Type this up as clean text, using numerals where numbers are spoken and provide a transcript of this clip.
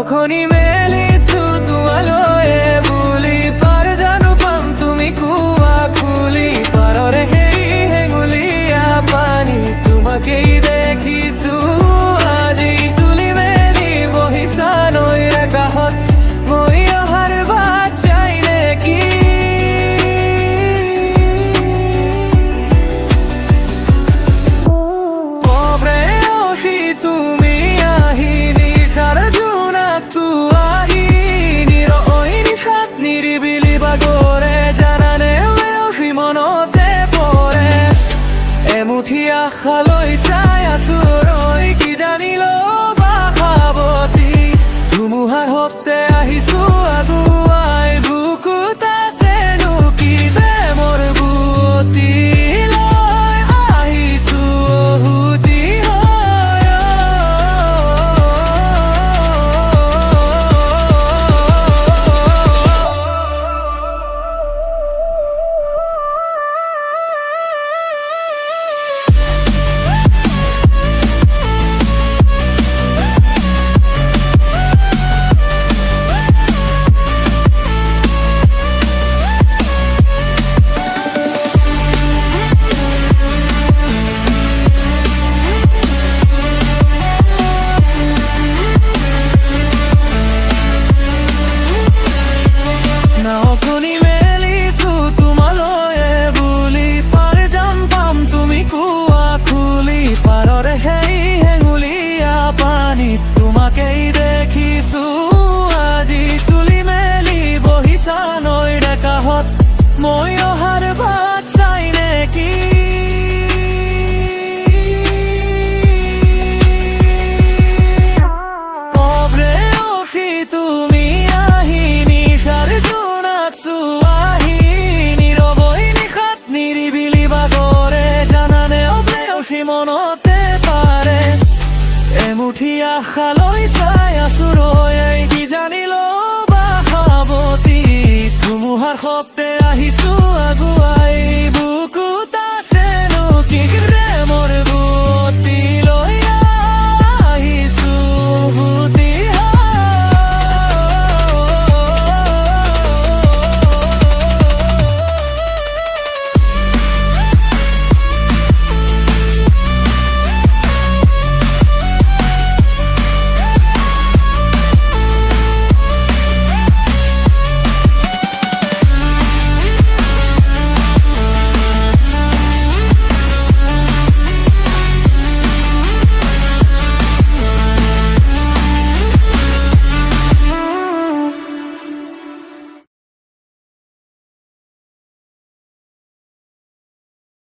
খনি মেলিছো তোমালৈ বুলি পাৰ জানো পাম তুমি কুয়া খুলি পাৰৰে সেই হেঙুলীয়া পানী তোমাকেই দেখিছো আজি চুলি মেলি বহিছা নৈৰ কাষত মই অহাৰ বাট চাই নেকি পৰে অসি তুমি আহি নিশাৰ জোনাক চুৱাহি নিৰৈ নিশাত নিৰিবিলি বাগৰে জানানে অসি মনতে পৰে এমুঠি আশালৈ চাই আছো ৰৈ কি জানিলো বাসাৱতী ধুমুহাৰ শব্দে আহিছো আগুৱাই বুকুতা যেনো কি প্ৰেমৰ বুৱতী লৈ আহিছো উভতি হৈ নাওখনি মেলিছো তোমালৈ বুলি পাৰ যাম পাম তুমি কুয়া খুলি পাৰৰে সেই হেঙুলীয়া পানীত তোমাকেই দেখিছো আজি চুলি মেলি বহিছা নৈৰ কাষত মই অহাৰ বাট চাই নেকি পৰে অসি তুমি আহি নিশাৰ জোনাক চুৱাহি নিৰৱৈ নিশাত নিৰিবিলি বাগৰে জানানে অসি মনতে পাৰে এমুঠি আশালৈ চাই আছো ৰৈ কি জানিলো বাসাৱতী ধুমুহাৰ শব্দে আহিছো